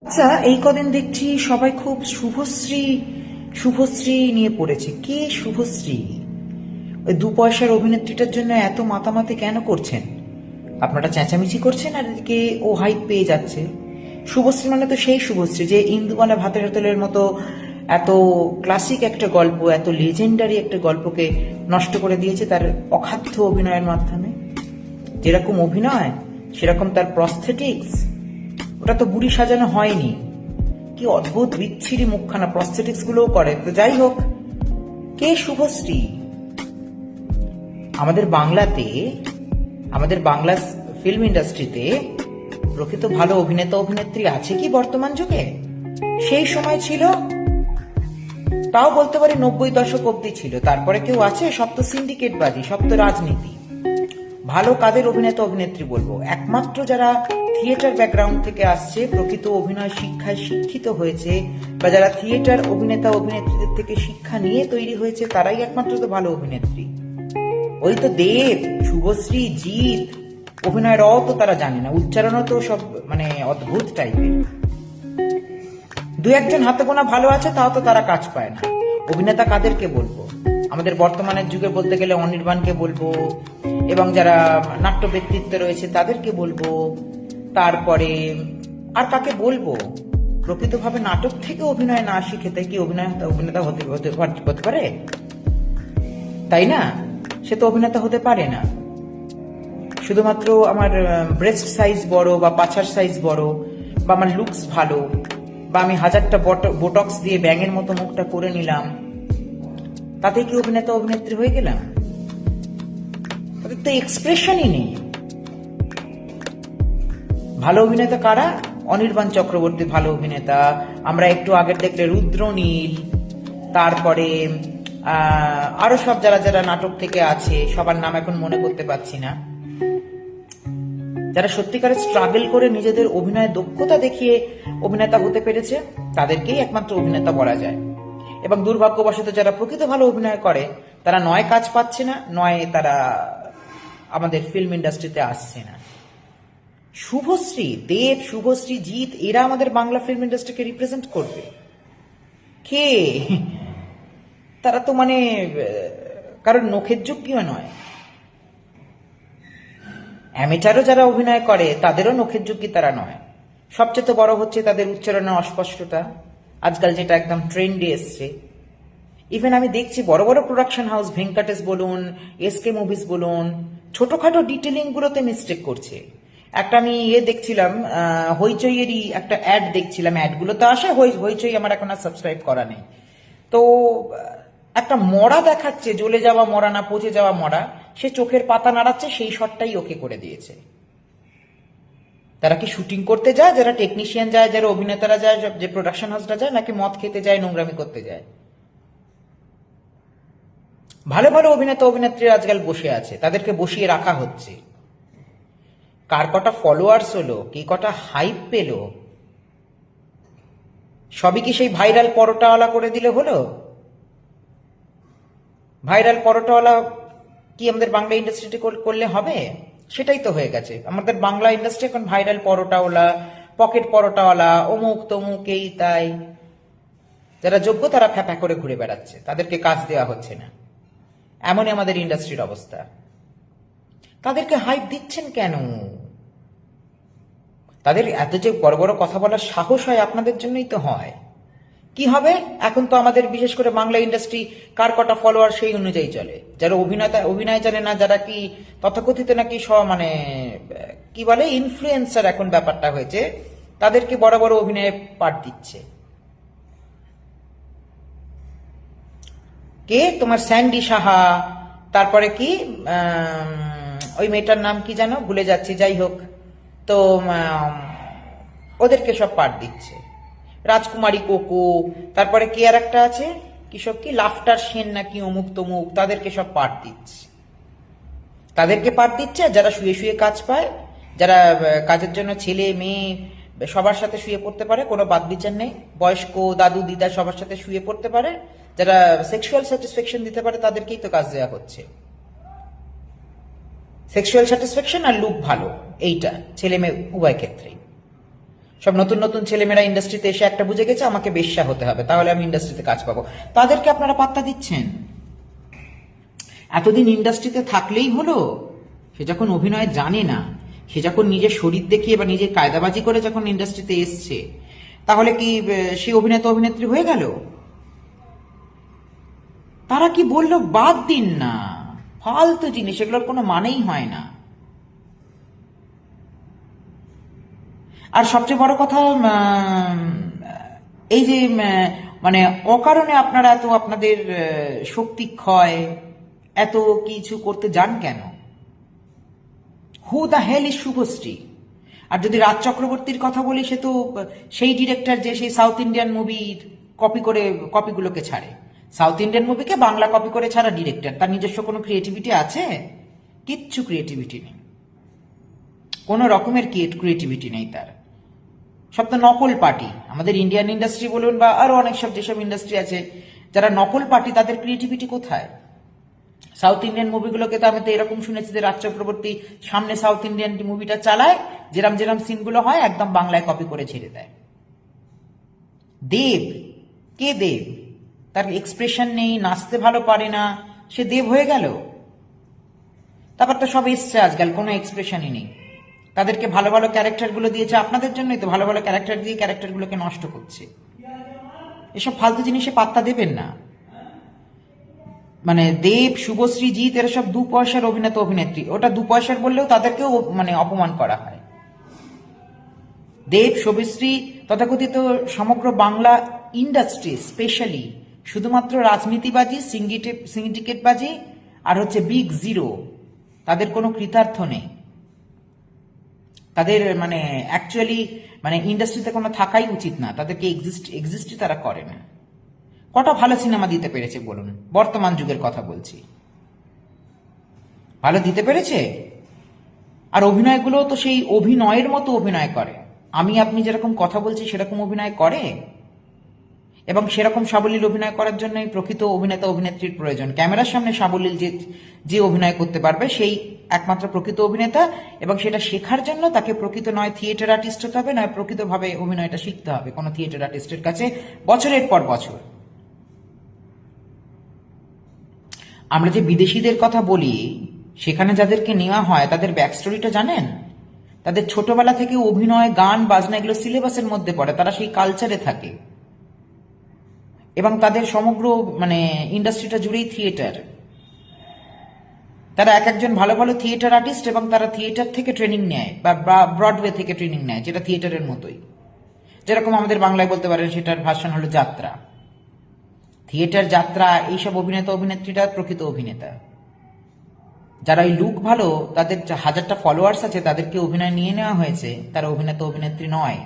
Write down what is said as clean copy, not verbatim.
আচ্ছা, এই কদিন দেখছি সবাই খুব শুভশ্রী শুভশ্রী নিয়ে পড়েছে। কে শুভশ্রী? ওই দু পয়সার অভিনেত্রীটার জন্য এত মাতামাতি কেন করছেন? আপনারা চেঁচামেচি করছেন আর এদিকে ও হাইপ পেয়ে যাচ্ছে। শুভশ্রী মানে তো সেই শুভশ্রী যে ইন্দুবালা ভাতের হোটেলের মতো এত ক্লাসিক একটা গল্প, এত লেজেন্ডারি একটা গল্পকে নষ্ট করে দিয়েছে তার অখাদ্য অভিনয়ের মাধ্যমে। যেরকম অভিনয় সেরকম তার প্রস্থেটিক্স, ওটা তো বুড়ি সাজানো হয়নি। কি অদ্ভুত বিচ্ছিরি মুখখানা, প্রস্থেটিক্স গুলোও করে। তো যাই হোক, কে শুভশ্রী? আমাদের বাংলাতে, আমাদের বাংলা ফিল্ম ইন্ডাস্ট্রিতে প্রকৃত ভালো অভিনেতা অভিনেত্রী আছে কি বর্তমান যুগে? সেই সময় ছিল, তাও বলতে পারি 90 দশক অব্দি ছিল। তারপরে কেউ আছে? সব তো সিন্ডিকেটবাজি, সব তো রাজনীতি। ভালো কাদের অভিনেতা অভিনেত্রী বলবো? একমাত্র যারা থিয়েটার ব্যাকগ্রাউন্ড থেকে আসছে, প্রকৃত অভিনয় শিক্ষায় শিক্ষিত হয়েছে, বা যারা থিয়েটার অভিনেতা অভিনেত্রীদের থেকে শিক্ষা নিয়ে তৈরি হয়েছে, তারাই একমাত্র তো ভালো অভিনেত্রী। ওই তো দেব, শুভশ্রী, জিৎ, অভিনয়ের তো তারা জানে না, উচ্চারণও তো সব মানে অদ্ভুত টাইপের। দু একজন হাতে গোনা ভালো আছে, তাও তো তারা কাজ পায় না। অভিনেতা কাদেরকে বলবো? আমাদের বর্তমানের যুগে বলতে গেলে অনির্বাণকে বলবো, এবং যারা নাট্য ব্যক্তিত্ব রয়েছে তাদেরকে বলবো। তারপরে আর কাকে বলবো? প্রকৃতভাবে নাটক থেকে অভিনয় না শিখে তাই কি অভিনেতা হতে পারে? তাই না? সে তো অভিনেতা হতে পারে না। শুধুমাত্র আমার ব্রেস্ট সাইজ বড়, বা পাছার সাইজ বড়, বা আমার লুকস ভালো, বা আমি 1000টা বোটক্স দিয়ে ব্যাঙের মতো মুখটা করে নিলাম, তাতে কি অভিনেতা অভিনেত্রী হয়ে গেলাম? তাদের তো এক্সপ্রেশনই নেই। ভালো অভিনেতা কারা? অনির্বাণ চক্রবর্তী ভালো অভিনেতা। আমরা একটু আগের দেখলে রুদ্রনীল, তারপরে আরো সব যারা যারা নাটক থেকে আছে, সবার নাম এখন মনে করতে পারছি না, যারা সত্যিকারের স্ট্রাগল করে নিজেদের অভিনয়ের দক্ষতা দেখিয়ে অভিনেতা হতে পেরেছে, তাদেরকেই একমাত্র অভিনেতা বলা যায়। এবং দুর্ভাগ্যবশত যারা প্রকৃত ভালো অভিনয় করে, তারা নয় কাজ পাচ্ছে না, নয় তারা আমাদের ফিল্ম ইন্ডাস্ট্রিতে আসছে না। শুভশ্রী, দেব, শুভশ্রী, জিৎ, এরা আমাদের বাংলা ফিল্ম ইন্ডাস্ট্রিকে রিপ্রেজেন্ট করবে? কে? তারা তো মানে কারণ নখের যোগ্যও নয়। অ্যামেচারও যারা অভিনয় করে তাদেরও নখের যোগ্য তারা নয়। সবচেয়ে বড় হচ্ছে তাদের উচ্চারণের অস্পষ্টতা, আজকাল যেটা একদম ট্রেন্ডে এসছে। ইভেন আমি দেখছি বড় বড় প্রোডাকশন হাউস, ভেঙ্কাটেশ বলুন, এসকে মুভিজ বলুন, ছোটখাটো ডিটেলিং গুলোতে মিস্টেক করছে। একটা আমি দেখছিলাম, হইচইয়েরই একটা অ্যাড দেখছিলাম, অ্যাডগুলো তো আসে, হইচই আমার এখন আর সাবস্ক্রাইব করা নেই। তো একটা মরা দেখাচ্ছে, জ্বলে যাওয়া মরা না পচে যাওয়া মরা, সে চোখের পাতা নাড়াচ্ছে, সেই শটটাই ওকে করে দিয়েছে। তারা কি শুটিং করতে যায়, যারা টেকনিশিয়ান যায়, যারা অভিনেতারা যায়, যে প্রোডাকশন হাউসটা যায়, নাকি মদ খেতে যায়, নোংরামি করতে যায়? ভালো ভালো অভিনেতা অভিনেত্রী আজকাল বসে আছে, তাদেরকে বসিয়ে রাখা হচ্ছে। কার কটা ফলোয়ার্স হলো, কে কটা হাইপ পেল, সবই কি সেই ভাইরাল পরোটাওয়ালা করে দিলে হলো? ভাইরাল পরোটাওয়ালা কি আমাদের বাংলা ইন্ডাস্ট্রিতে করলে হবে? সেটাই তো হয়ে গেছে আমাদের বাংলা ইন্ডাস্ট্রি এখন, ভাইরাল পরোটাওয়ালা, পকেট পরোটাওয়ালা, অমুক তমুক, এই তাই। যারা যোগ্য তারা ফ্যাপা করে ঘুরে বেড়াচ্ছে, তাদেরকে কাজ দেওয়া হচ্ছে না। এমনই আমাদের ইন্ডাস্ট্রির অবস্থা। তাদেরকে হাইপ দিচ্ছেন কেন? তাদের এত যে বড় বড় কথা বলার সাহস হয়, আপনাদের জন্যই তো হয়। কি হবে এখন? তো আমাদের বিশেষ করে বাংলা ইন্ডাস্ট্রি কার কটা ফলোয়ার সেই অনুযায়ী চলে। যারা অভিনয় জানে না, যারা কি তথাকথিত নাকি মানে কি বলে ইনফ্লুয়েন্সার এখন ব্যাপারটা হয়েছে, তাদেরকে বড় বড় অভিনয়ে পাঠ দিচ্ছে। কে? তোমার স্যান্ডি সাহা, তারপরে কি ওই মেয়েটার নাম কি জানো, ভুলে যাচ্ছি, যাই হোক। তো ওদেরকে সব পাঠ দিচ্ছে। রাজকুমারী কোকো, তারপরে কি আর একটা আছে, কি সব কি লাফটার সেন নাকি অমুক তমুক, তাদেরকে সব পাঠ দিচ্ছে। তাদেরকে পাঠ দিচ্ছে, যারা শুয়ে শুয়ে কাজ পায়, যারা কাজের জন্য ছেলে মেয়ে সবার সাথে শুয়ে পড়তে পারে, কোনো বাদ বিচার নেই, বয়স্ক দাদু দিদা সবার সাথে শুয়ে পড়তে পারে, যারা সেক্সুয়াল স্যাটিসফ্যাকশন দিতে পারে, তাদেরকেই তো কাজ দেওয়া হচ্ছে। সেক্সুয়াল স্যাটিসফ্যাকশন আর লুক ভালো, এইটা ছেলে মেয়ে উভয় ক্ষেত্রেই। সব নতুন নতুন ছেলেমেয়েরা ইন্ডাস্ট্রিতে এসে একটা বুঝে গেছে আমাকে বেশ্যা হতে হবে, তাহলে আমি ইন্ডাস্ট্রিতে কাজ পাবো। তাদেরকে আপনারা পাত্তা দিচ্ছেন? এতদিন ইন্ডাস্ট্রিতে থাকলেই হলো? সে যখন অভিনয় জানে না, সে যখন নিজের শরীর দেখিয়ে বা নিজের কায়দাবাজি করে যখন ইন্ডাস্ট্রিতে এসছে, তাহলে কি সে অভিনেতা অভিনেত্রী হয়ে গেল? তারা কি বললো বাদ দিন না, ফালতু জিনিস, এগুলোর কোনো মানেই হয় না। আর সবচেয়ে বড় কথা, এই যে মানে অকারণে আপনারা এত আপনাদের শক্তি ক্ষয়, এত কিছু করতে যান কেন? Who the hell is Subhashree? আর যদি রাজ চক্রবর্তীর কথা বলি, সে তো সেই ডিরেক্টর যে সেই সাউথ ইন্ডিয়ান মুভির কপিগুলোকে ছাড়ে। সাউথ ইন্ডিয়ান মুভিকে বাংলা কপি করে ছাড়া ডিরেক্টর। তার নিজস্ব কোনো ক্রিয়েটিভিটি আছে? কিচ্ছু ক্রিয়েটিভিটি নেই, কোনো রকমের ক্রিয়েটিভিটি নেই তার। সব তো নকল পার্টি। আমাদের ইন্ডিয়ান ইন্ডাস্ট্রি বলুন বা আরো অনেক সব যেসব ইন্ডাস্ট্রি আছে, যারা নকল পার্টি, তাদের ক্রিয়েটিভিটি কোথায়? সাউথ ইন্ডিয়ান মুভিগুলোকে তো আমি তো এরকম শুনেছি যে রাজ চক্রবর্তী সামনে সাউথ ইন্ডিয়ান মুভিটা চালায়, যেরাম যেরাম সিনগুলো হয় একদম বাংলায় কপি করে ছেড়ে দেয়। দেব, কে দেব? তার এক্সপ্রেশন নেই, নাচতে ভালো পারে না, সে দেব হয়ে গেল? তারপর তো সব এসছে আজকাল, কোনো এক্সপ্রেশনই নেই। তাদেরকে ভালো ভালো ক্যারেক্টারগুলো দিয়েছে আপনাদের জন্যই তো, ভালো ভালো ক্যারেক্টার দিয়ে ক্যারেক্টারগুলোকে নষ্ট করছে। এসব ফালতু জিনিসে পাত্তা দেবেন না। মানে দেব, শুভশ্রী, জিৎ, এরা সব 2 পয়সার অভিনেতা অভিনেত্রী। ওটা 2 পয়সার বললেও তাদেরকেও মানে অপমান করা হয়। দেব, শুভশ্রী, তথাকথিত সমগ্র বাংলা ইন্ডাস্ট্রি স্পেশালি শুধুমাত্র রাজনীতিবাজি, সিন্ডিকেটবাজি আর হচ্ছে বিগ জিরো, তাদের কোনো কৃতার্থ নেই। তাদের মানে অ্যাকচুয়ালি মানে ইন্ডাস্ট্রিতে কোনো থাকাই উচিত না, তাদেরকে এক্সিস্টই তারা করে না। কটা ভালো সিনেমা দিতে পেরেছে বলুন? বর্তমান যুগের কথা বলছি, ভালো দিতে পেরেছে? আর অভিনয়গুলো তো সেই অভিনয়ের মতো অভিনয় করে। আমি আপনি যেরকম কথা বলছি সেরকম অভিনয় করে, এবং সেরকম সাবলীল অভিনয় করার জন্য প্রকৃত অভিনেতা অভিনেত্রীর প্রয়োজন। ক্যামেরার সামনে সাবলীল যে অভিনয় করতে পারবে সেই একমাত্র প্রকৃত অভিনেতা, এবং সেটা শেখার জন্য তাকে প্রকৃত নয় থিয়েটার আর্টিস্ট হতে হবে, নয় প্রকৃতভাবে অভিনয়টা শিখতে হবে কোনো থিয়েটার আর্টিস্টের কাছে বছরের পর বছর। আমরা যে বিদেশিদের কথা বলি, সেখানে যাদেরকে নেওয়া হয় তাদের ব্যাকস্টোরিটা জানেন? তাদের ছোটবেলা থেকে অভিনয়, গান, বাজনা এগুলো সিলেবাসের মধ্যে পড়ে, তারা সেই কালচারে থাকে, এবং তাদের সমগ্র মানে ইন্ডাস্ট্রিটা জুড়েই থিয়েটার। তারা এক একজন ভালো ভালো থিয়েটার আর্টিস্ট, এবং তারা থিয়েটার থেকে ট্রেনিং নেয় বা ব্রডওয়ে থেকে ট্রেনিং নেয়, যেটা থিয়েটারের মতোই। যেরকম আমাদের বাংলায় বলতে পারেন সেটার ভাষণ হলো যাত্রা। থিয়েটার, যাত্রা, এইসব অভিনেতা অভিনেত্রীরা প্রকৃত অভিনেতা। যারা ওই লুক ভালো, তাদের 1000টা ফলোয়ার্স আছে, তাদেরকে অভিনয় নিয়ে নেওয়া হয়েছে, তারা অভিনেতা অভিনেত্রী নয়।